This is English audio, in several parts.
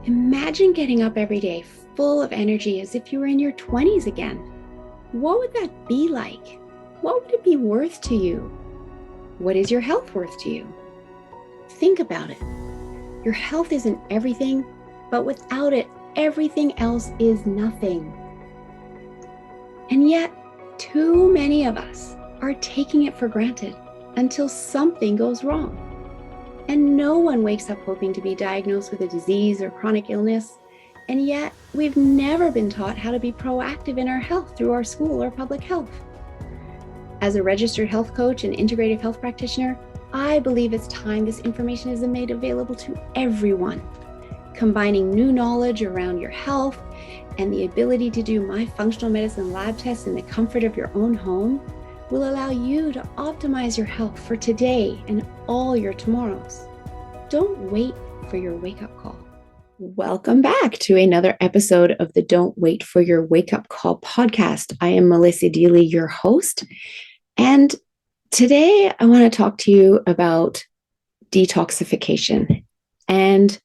Imagine getting up every day full of energy as if you were in your 20s again. What would that be like? What would it be worth to you? What is your health worth to you? Think about it. Your health isn't everything, but without it, everything else is nothing. And yet, too many of us are taking it for granted until something goes wrong. And no one wakes up hoping to be diagnosed with a disease or chronic illness. And yet, we've never been taught how to be proactive in our health through our school or public health. As a registered health coach and integrative health practitioner, I believe it's time this information is made available to everyone. Combining new knowledge around your health and the ability to do my functional medicine lab tests in the comfort of your own home will allow you to optimize your health for today and all your tomorrows. Don't wait for your wake-up call. Welcome back to another episode of the Don't Wait for Your Wake-Up Call podcast. I am Melissa Deely, your host, and today I want to talk to you about detoxification. And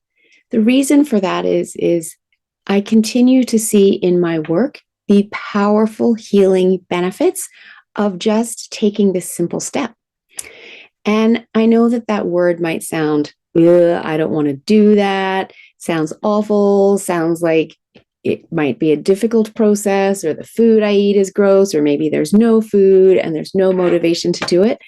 the reason for that is I continue to see in my work the powerful healing benefits of just taking this simple step. And I know that word might sound, I don't want to do that. Sounds awful. Sounds like it might be a difficult process, or the food I eat is gross, or maybe there's no food and there's no motivation to do it.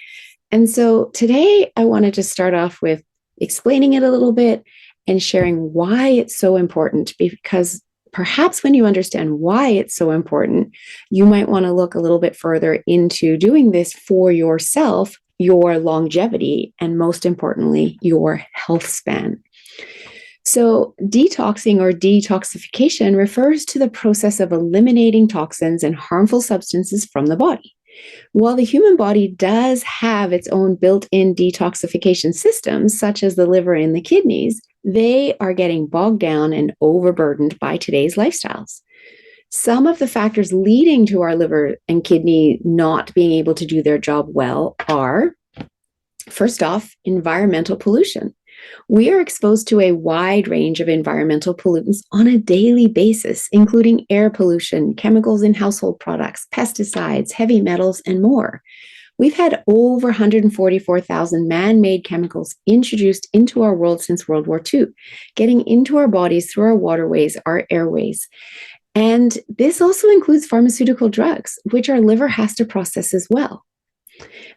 And so today I wanted to start off with explaining it a little bit and sharing why it's so important, because perhaps when you understand why it's so important, you might want to look a little bit further into doing this for yourself, your longevity, and most importantly, your health span. So detoxing or detoxification refers to the process of eliminating toxins and harmful substances from the body. While the human body does have its own built-in detoxification systems, such as the liver and the kidneys, they are getting bogged down and overburdened by today's lifestyles. Some of the factors leading to our liver and kidney not being able to do their job well are, first off, environmental pollution. We are exposed to a wide range of environmental pollutants on a daily basis, including air pollution, chemicals in household products, pesticides, heavy metals, and more. We've had over 144,000 man-made chemicals introduced into our world since World War II, getting into our bodies through our waterways, our airways. And this also includes pharmaceutical drugs, which our liver has to process as well.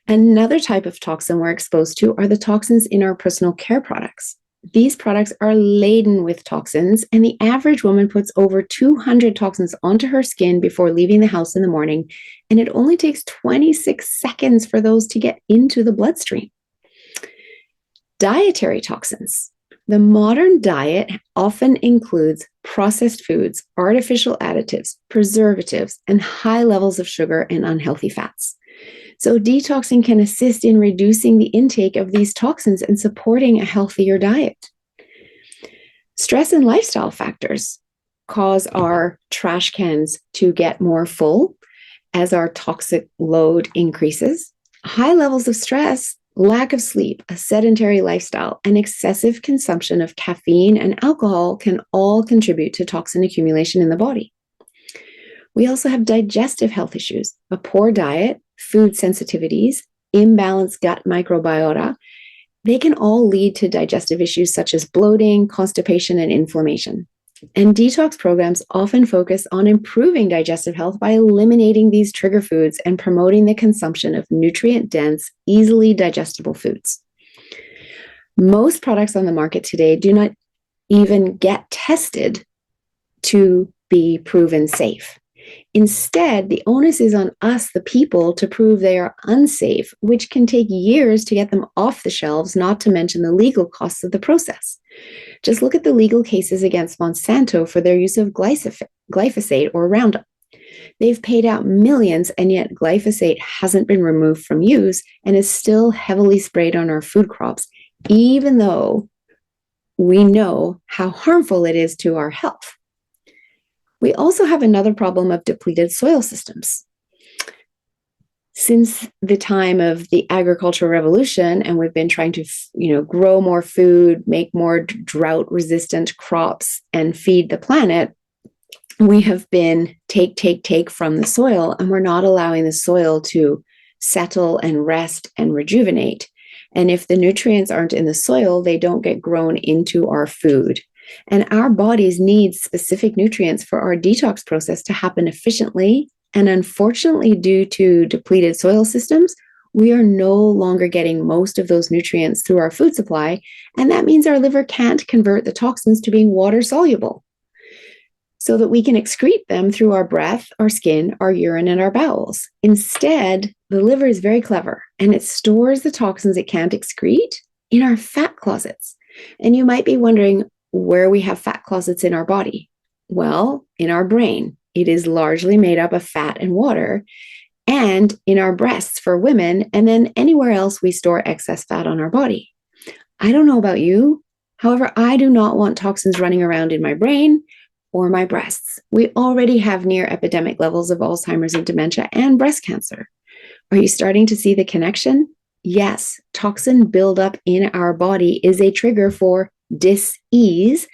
Another type of toxin we're exposed to are the toxins in our personal care products. These products are laden with toxins, and the average woman puts over 200 toxins onto her skin before leaving the house in the morning, and it only takes 26 seconds for those to get into the bloodstream. Dietary toxins. The modern diet often includes processed foods, artificial additives, preservatives, and high levels of sugar and unhealthy fats. So detoxing can assist in reducing the intake of these toxins and supporting a healthier diet. Stress and lifestyle factors cause our trash cans to get more full as our toxic load increases. High levels of stress, lack of sleep, a sedentary lifestyle, and excessive consumption of caffeine and alcohol can all contribute to toxin accumulation in the body. We also have digestive health issues, a poor diet, food sensitivities, imbalanced gut microbiota. They can all lead to digestive issues such as bloating, constipation, and inflammation. And detox programs often focus on improving digestive health by eliminating these trigger foods and promoting the consumption of nutrient-dense, easily digestible foods. Most products on the market today do not even get tested to be proven safe. Instead, the onus is on us, the people, to prove they are unsafe, which can take years to get them off the shelves, not to mention the legal costs of the process. Just look at the legal cases against Monsanto for their use of glyphosate or Roundup. They've paid out millions, and yet glyphosate hasn't been removed from use and is still heavily sprayed on our food crops, even though we know how harmful it is to our health. We also have another problem of depleted soil systems. Since the time of the agricultural revolution, and we've been trying to, grow more food, make more drought-resistant crops, and feed the planet, we have been take from the soil, and we're not allowing the soil to settle and rest and rejuvenate. And if the nutrients aren't in the soil, they don't get grown into our food. And our bodies need specific nutrients for our detox process to happen efficiently. And unfortunately, due to depleted soil systems, we are no longer getting most of those nutrients through our food supply. And that means our liver can't convert the toxins to being water soluble, so that we can excrete them through our breath, our skin, our urine, and our bowels. Instead, the liver is very clever, and it stores the toxins it can't excrete in our fat closets. And you might be wondering where we have fat closets in our body. Well, in our brain. It is largely made up of fat and water, and in our breasts for women, and then anywhere else we store excess fat on our body. I don't know about you. However, I do not want toxins running around in my brain or my breasts. We already have near epidemic levels of Alzheimer's and dementia and breast cancer. Are you starting to see the connection? Yes, toxin buildup in our body is a trigger for dis-ease,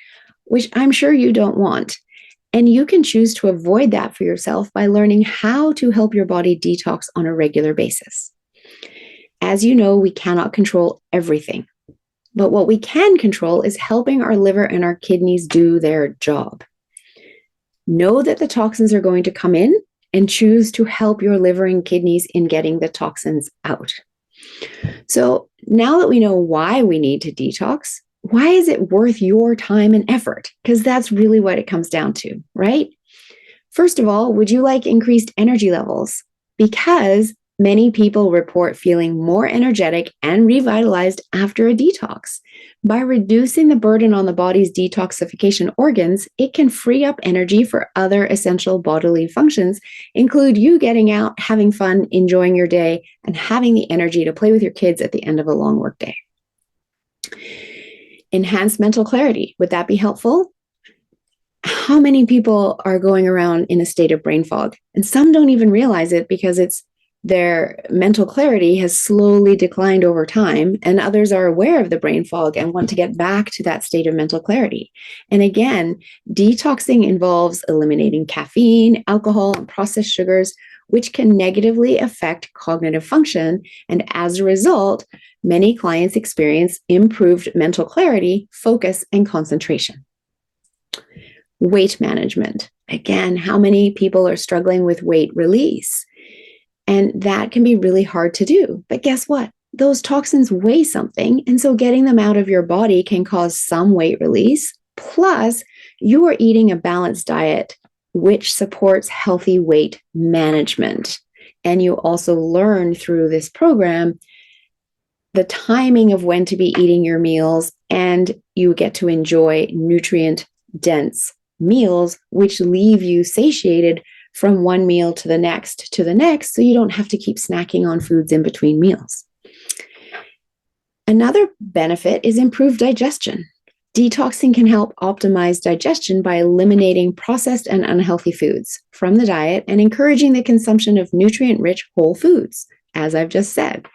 which I'm sure you don't want. And you can choose to avoid that for yourself by learning how to help your body detox on a regular basis. As you know, we cannot control everything, but what we can control is helping our liver and our kidneys do their job. Know that the toxins are going to come in, and choose to help your liver and kidneys in getting the toxins out. So now that we know why we need to detox, why is it worth your time and effort? Because that's really what it comes down to, right? First of all, would you like increased energy levels? Because many people report feeling more energetic and revitalized after a detox. By reducing the burden on the body's detoxification organs, it can free up energy for other essential bodily functions, include you getting out, having fun, enjoying your day, and having the energy to play with your kids at the end of a long workday. Enhanced mental clarity. Would that be helpful? How many people are going around in a state of brain fog? And some don't even realize it because their mental clarity has slowly declined over time, and others are aware of the brain fog and want to get back to that state of mental clarity. And again, detoxing involves eliminating caffeine, alcohol, and processed sugars, which can negatively affect cognitive function. And as a result, many clients experience improved mental clarity, focus, and concentration. Weight management. Again, how many people are struggling with weight release? And that can be really hard to do. But guess what? Those toxins weigh something. And so getting them out of your body can cause some weight release. Plus, you are eating a balanced diet, which supports healthy weight management. And you also learn through this program the timing of when to be eating your meals, and you get to enjoy nutrient-dense meals, which leave you satiated from one meal to the next, so you don't have to keep snacking on foods in between meals. Another benefit is improved digestion. Detoxing can help optimize digestion by eliminating processed and unhealthy foods from the diet and encouraging the consumption of nutrient-rich whole foods, as I've just said.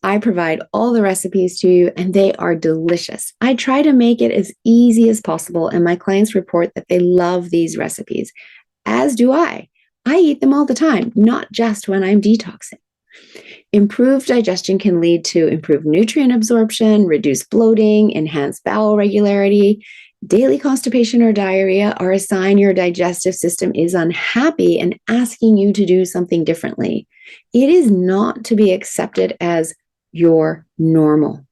I provide all the recipes to you, and they are delicious. I try to make it as easy as possible, and my clients report that they love these recipes, as do I. I eat them all the time, not just when I'm detoxing. Improved digestion can lead to improved nutrient absorption, reduced bloating, enhanced bowel regularity. Daily constipation or diarrhea are a sign your digestive system is unhappy and asking you to do something differently. It is not to be accepted as your normal.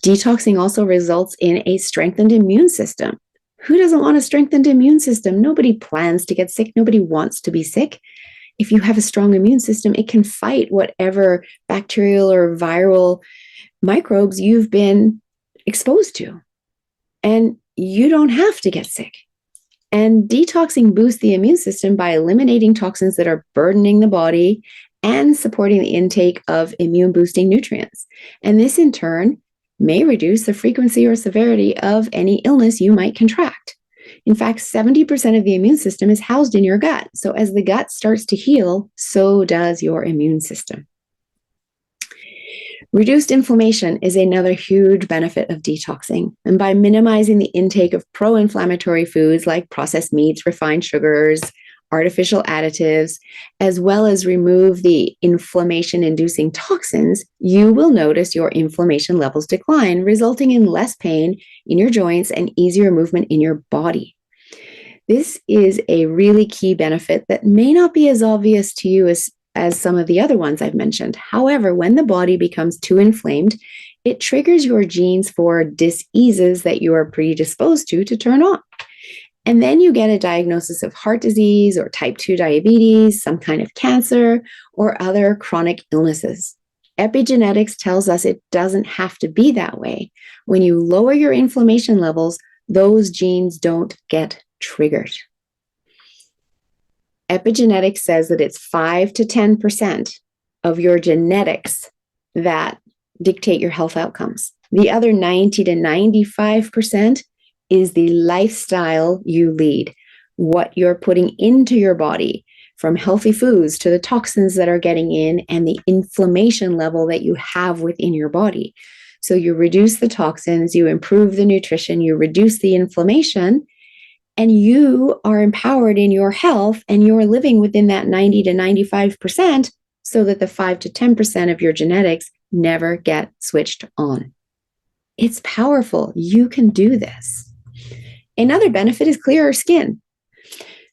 Detoxing also results in a strengthened immune system. Who doesn't want a strengthened immune system? Nobody plans to get sick. Nobody wants to be sick. If you have a strong immune system, it can fight whatever bacterial or viral microbes you've been exposed to. And you don't have to get sick. And detoxing boosts the immune system by eliminating toxins that are burdening the body and supporting the intake of immune-boosting nutrients. And this, in turn, may reduce the frequency or severity of any illness you might contract. In fact, 70% of the immune system is housed in your gut. So as the gut starts to heal, so does your immune system. Reduced inflammation is another huge benefit of detoxing. And by minimizing the intake of pro-inflammatory foods like processed meats, refined sugars, artificial additives, as well as remove the inflammation-inducing toxins, you will notice your inflammation levels decline, resulting in less pain in your joints and easier movement in your body. This is a really key benefit that may not be as obvious to you as some of the other ones I've mentioned. However, when the body becomes too inflamed, it triggers your genes for diseases that you are predisposed to turn on. And then you get a diagnosis of heart disease or type 2 diabetes, some kind of cancer, or other chronic illnesses. Epigenetics tells us it doesn't have to be that way. When you lower your inflammation levels, those genes don't get triggered. Epigenetics says that it's 5 to 10% of your genetics that dictate your health outcomes. The other 90 to 95% is the lifestyle you lead, what you're putting into your body, from healthy foods to the toxins that are getting in and the inflammation level that you have within your body. So you reduce the toxins, you improve the nutrition, you reduce the inflammation, and you are empowered in your health, and you're living within that 90 to 95% so that the 5 to 10% of your genetics never get switched on. It's powerful. You can do this. Another benefit is clearer skin.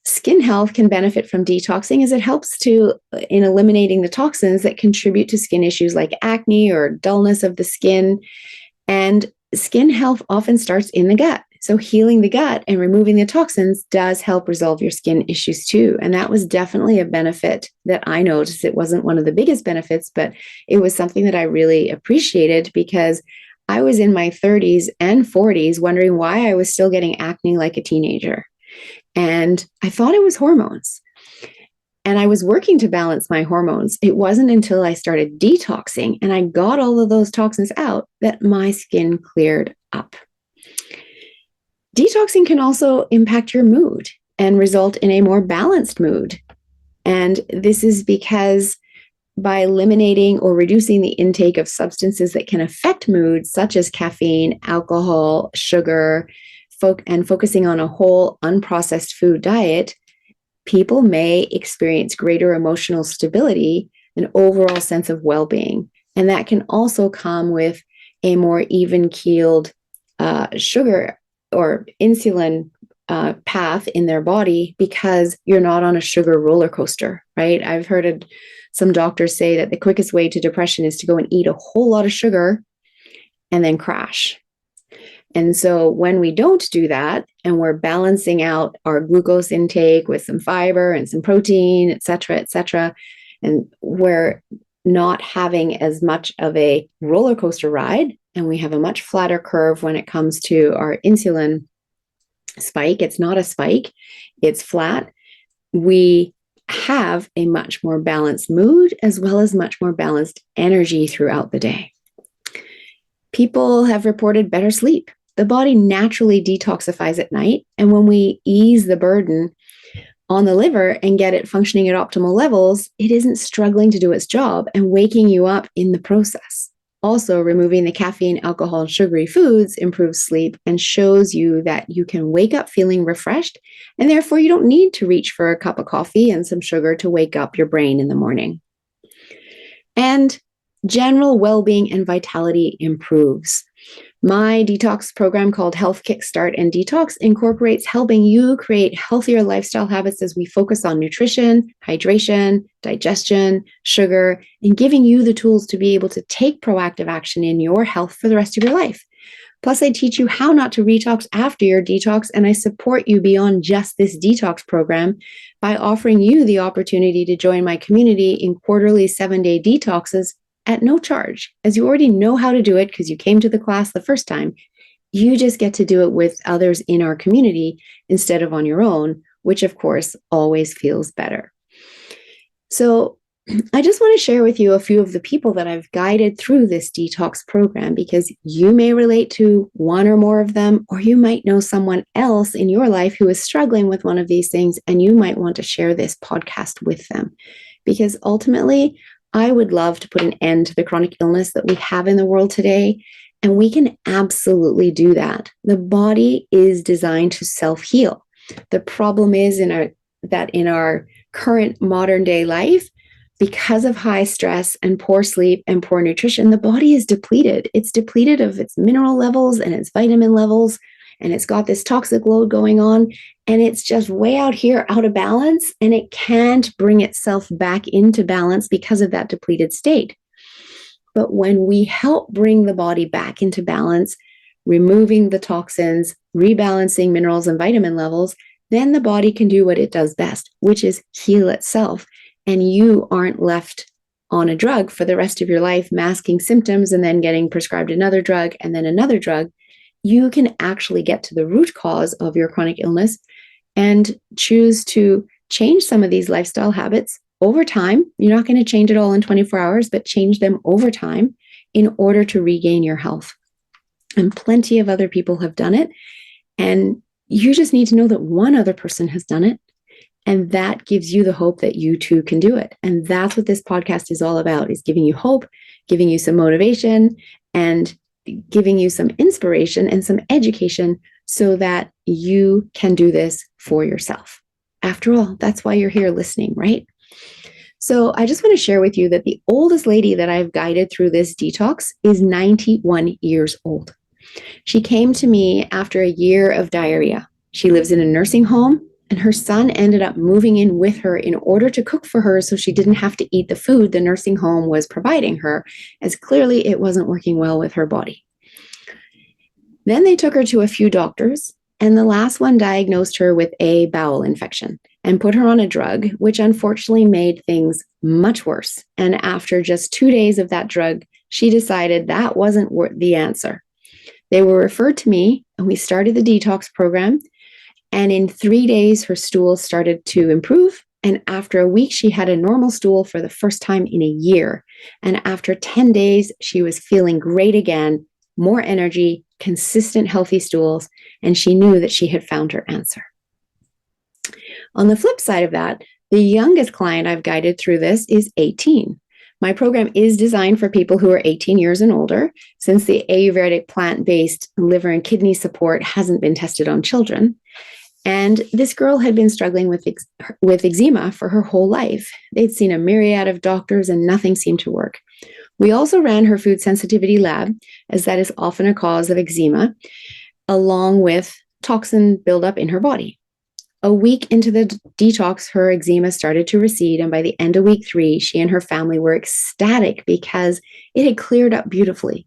Skin health can benefit from detoxing as it helps in eliminating the toxins that contribute to skin issues like acne or dullness of the skin. And skin health often starts in the gut. So healing the gut and removing the toxins does help resolve your skin issues too. And that was definitely a benefit that I noticed. It wasn't one of the biggest benefits, but it was something that I really appreciated because I was in my 30s and 40s wondering why I was still getting acne like a teenager. And I thought it was hormones. And I was working to balance my hormones. It wasn't until I started detoxing and I got all of those toxins out that my skin cleared up. Detoxing can also impact your mood and result in a more balanced mood. And this is because by eliminating or reducing the intake of substances that can affect mood, such as caffeine, alcohol, sugar, and focusing on a whole unprocessed food diet, people may experience greater emotional stability and overall sense of well-being. And that can also come with a more even-keeled sugar or insulin path in their body because you're not on a sugar roller coaster, right? I've heard some doctors say that the quickest way to depression is to go and eat a whole lot of sugar and then crash. And so when we don't do that and we're balancing out our glucose intake with some fiber and some protein, et cetera, and we're not having as much of a roller coaster ride, and we have a much flatter curve when it comes to our insulin spike. It's not a spike, it's flat. We have a much more balanced mood as well as much more balanced energy throughout the day. People have reported better sleep. The body naturally detoxifies at night, and when we ease the burden on the liver and get it functioning at optimal levels, it isn't struggling to do its job and waking you up in the process. Also, removing the caffeine, alcohol, and sugary foods improves sleep and shows you that you can wake up feeling refreshed, and therefore you don't need to reach for a cup of coffee and some sugar to wake up your brain in the morning. And general well-being and vitality improves. My detox program called Health Kickstart and Detox incorporates helping you create healthier lifestyle habits as we focus on nutrition, hydration, digestion, sugar, and giving you the tools to be able to take proactive action in your health for the rest of your life. Plus, I teach you how not to retox after your detox, and I support you beyond just this detox program by offering you the opportunity to join my community in quarterly 7-day detoxes at no charge, as you already know how to do it because you came to the class the first time. You just get to do it with others in our community instead of on your own, which of course always feels better. So I just want to share with you a few of the people that I've guided through this detox program, because you may relate to one or more of them, or you might know someone else in your life who is struggling with one of these things, and you might want to share this podcast with them. Because ultimately, I would love to put an end to the chronic illness that we have in the world today, and we can absolutely do that. The body is designed to self-heal. The problem is that in our current modern day life, because of high stress and poor sleep and poor nutrition, the body is depleted. It's depleted of its mineral levels and its vitamin levels, and it's got this toxic load going on, and it's just way out here out of balance, and it can't bring itself back into balance because of that depleted state. But when we help bring the body back into balance, removing the toxins, rebalancing minerals and vitamin levels, then the body can do what it does best, which is heal itself. And you aren't left on a drug for the rest of your life, masking symptoms and then getting prescribed another drug and then another drug. You can actually get to the root cause of your chronic illness and choose to change some of these lifestyle habits over time. You're not going to change it all in 24 hours, but change them over time in order to regain your health. And plenty of other people have done it. And you just need to know that one other person has done it. And that gives you the hope that you too can do it. And that's what this podcast is all about, is giving you hope, giving you some motivation, and giving you some inspiration and some education so that you can do this for yourself. After all, that's why you're here listening, right? So I just want to share with you that the oldest lady that I've guided through this detox is 91 years old. She came to me after a year of diarrhea. She lives in a nursing home, and her son ended up moving in with her in order to cook for her so she didn't have to eat the food the nursing home was providing her, as clearly it wasn't working well with her body. Then they took her to a few doctors, and the last one diagnosed her with a bowel infection and put her on a drug, which unfortunately made things much worse. And after just 2 days of that drug, she decided that wasn't the answer. They were referred to me, and we started the detox program. And in 3 days, her stool started to improve. And after a week, she had a normal stool for the first time in a year. And after 10 days, she was feeling great again, more energy, consistent, healthy stools. And she knew that she had found her answer. On the flip side of that, the youngest client I've guided through this is 18. My program is designed for people who are 18 years and older, since the Ayurvedic plant-based liver and kidney support hasn't been tested on children. And this girl had been struggling with eczema for her whole life. They'd seen a myriad of doctors and nothing seemed to work. We also ran her food sensitivity lab, as that is often a cause of eczema, along with toxin buildup in her body. A week into the detox, her eczema started to recede, and by the end of week 3, she and her family were ecstatic because it had cleared up beautifully.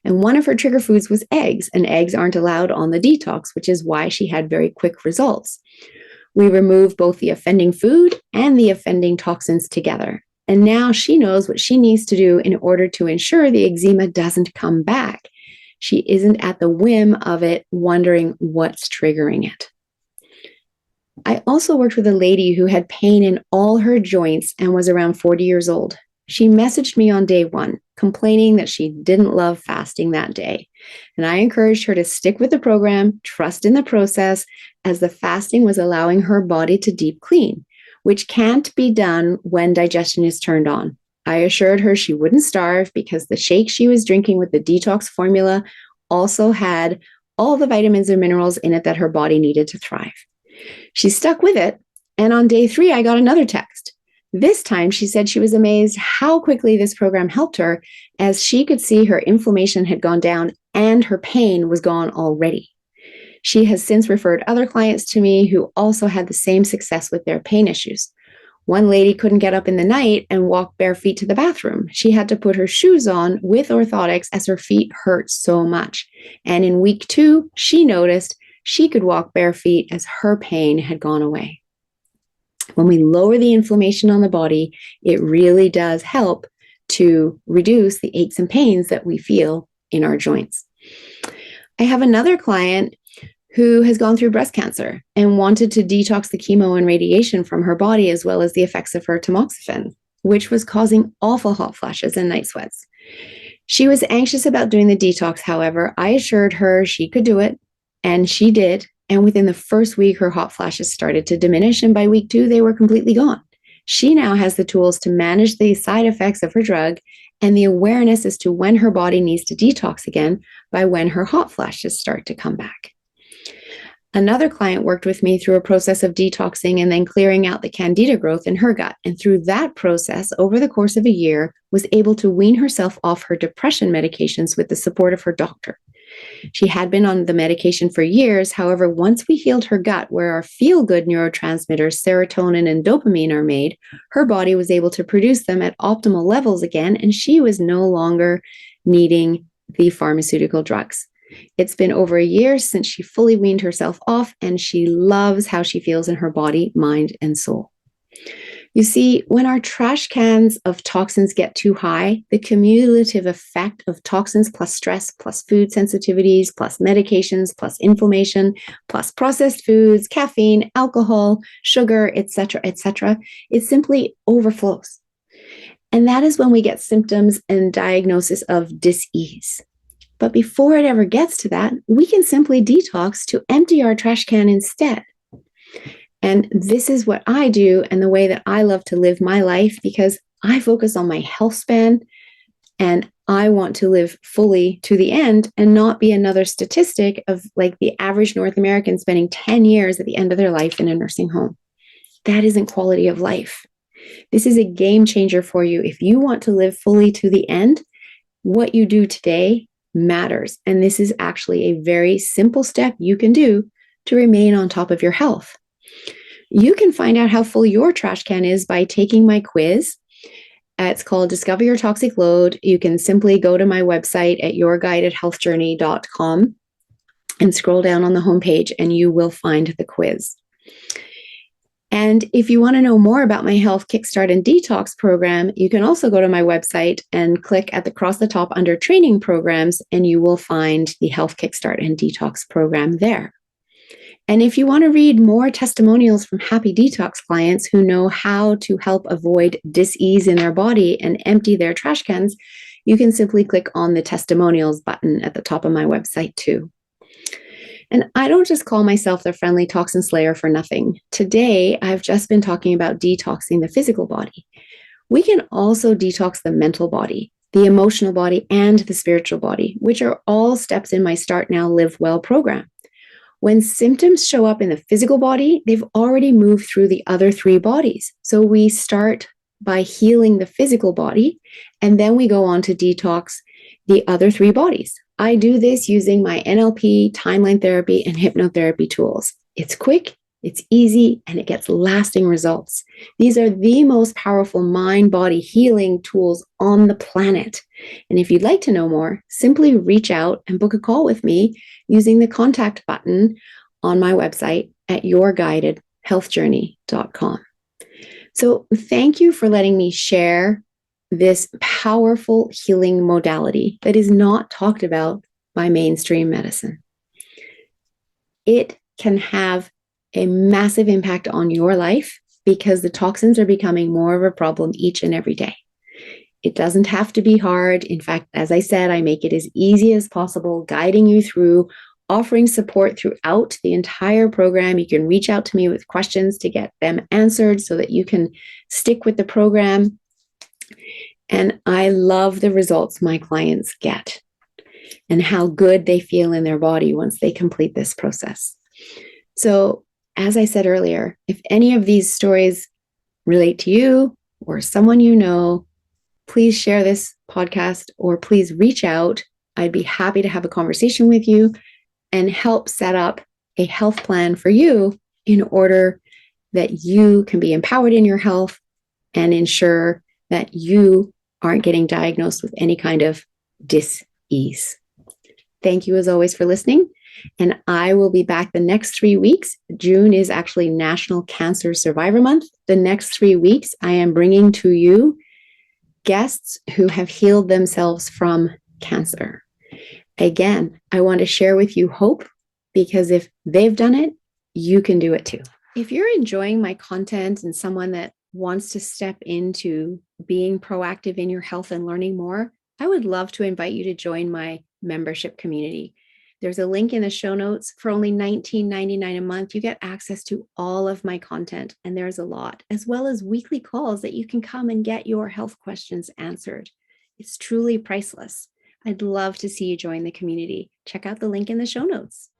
And one of her trigger foods was eggs, and eggs aren't allowed on the detox, which is why she had very quick results. We removed both the offending food and the offending toxins together. And now she knows what she needs to do in order to ensure the eczema doesn't come back. She isn't at the whim of it, wondering what's triggering it. I also worked with a lady who had pain in all her joints and was around 40 years old. She messaged me on day 1, complaining that she didn't love fasting that day. And I encouraged her to stick with the program, trust in the process, as the fasting was allowing her body to deep clean, which can't be done when digestion is turned on. I assured her she wouldn't starve because the shake she was drinking with the detox formula also had all the vitamins and minerals in it that her body needed to thrive. She stuck with it, and on day 3, I got another text. This time, she said she was amazed how quickly this program helped her, as she could see her inflammation had gone down and her pain was gone already. She has since referred other clients to me who also had the same success with their pain issues. One lady couldn't get up in the night and walk bare feet to the bathroom. She had to put her shoes on with orthotics as her feet hurt so much. And in week 2, she noticed she could walk bare feet as her pain had gone away. When we lower the inflammation on the body, it really does help to reduce the aches and pains that we feel in our joints. I have another client who has gone through breast cancer and wanted to detox the chemo and radiation from her body, as well as the effects of her tamoxifen. which was causing awful hot flashes and night sweats. She was anxious about doing the detox, however. I assured her she could do it, and she did. And within the first week, her hot flashes started to diminish, and by week 2, they were completely gone. She now has the tools to manage the side effects of her drug and the awareness as to when her body needs to detox again by when her hot flashes start to come back. Another client worked with me through a process of detoxing and then clearing out the candida growth in her gut. And through that process, over the course of a year, was able to wean herself off her depression medications with the support of her doctor. She had been on the medication for years. However, once we healed her gut, where our feel-good neurotransmitters, serotonin and dopamine, are made, her body was able to produce them at optimal levels again, and she was no longer needing the pharmaceutical drugs. It's been over a year since she fully weaned herself off, and she loves how she feels in her body, mind, and soul. You see, when our trash cans of toxins get too high, the cumulative effect of toxins plus stress, plus food sensitivities, plus medications, plus inflammation, plus processed foods, caffeine, alcohol, sugar, etc., it simply overflows. And that is when we get symptoms and diagnosis of dis-ease. But before it ever gets to that, we can simply detox to empty our trash can instead. And this is what I do and the way that I love to live my life, because I focus on my health span and I want to live fully to the end and not be another statistic of like the average North American spending 10 years at the end of their life in a nursing home. That isn't quality of life. This is a game changer for you. If you want to live fully to the end, what you do today matters. And this is actually a very simple step you can do to remain on top of your health. You can find out how full your trash can is by taking my quiz. It's called Discover Your Toxic Load. You can simply go to my website at yourguidedhealthjourney.com and scroll down on the homepage and you will find the quiz. And if you want to know more about my Health Kickstart and Detox program, you can also go to my website and click at the across the top under Training Programs, and you will find the Health Kickstart and Detox program there. And if you want to read more testimonials from happy detox clients who know how to help avoid dis-ease in their body and empty their trash cans, you can simply click on the testimonials button at the top of my website too. And I don't just call myself the friendly toxin slayer for nothing. Today, I've just been talking about detoxing the physical body. We can also detox the mental body, the emotional body, and the spiritual body, which are all steps in my Start Now, Live Well program. When symptoms show up in the physical body, they've already moved through the other 3 bodies. So we start by healing the physical body, and then we go on to detox the other 3 bodies. I do this using my NLP, Timeline Therapy, and Hypnotherapy tools. It's quick, it's easy, and it gets lasting results. These are the most powerful mind-body healing tools on the planet. And if you'd like to know more, simply reach out and book a call with me using the contact button on my website at yourguidedhealthjourney.com. So thank you for letting me share this powerful healing modality that is not talked about by mainstream medicine. It can have a massive impact on your life because the toxins are becoming more of a problem each and every day. It doesn't have to be hard. In fact, as I said, I make it as easy as possible, guiding you through, offering support throughout the entire program. You can reach out to me with questions to get them answered so that you can stick with the program. And I love the results my clients get and how good they feel in their body once they complete this process. So, as I said earlier, if any of these stories relate to you or someone you know, please share this podcast or please reach out. I'd be happy to have a conversation with you and help set up a health plan for you in order that you can be empowered in your health and ensure that you aren't getting diagnosed with any kind of dis-ease. Thank you as always for listening. And I will be back the next 3 weeks. June is actually National Cancer Survivor Month. The next 3 weeks, I am bringing to you guests who have healed themselves from cancer. Again, I want to share with you hope, because if they've done it, you can do it too. If you're enjoying my content and someone that wants to step into being proactive in your health and learning more, I would love to invite you to join my membership community. There's a link in the show notes. For only $19.99 a month, you get access to all of my content, and there's a lot, as well as weekly calls that you can come and get your health questions answered. It's truly priceless. I'd love to see you join the community. Check out the link in the show notes.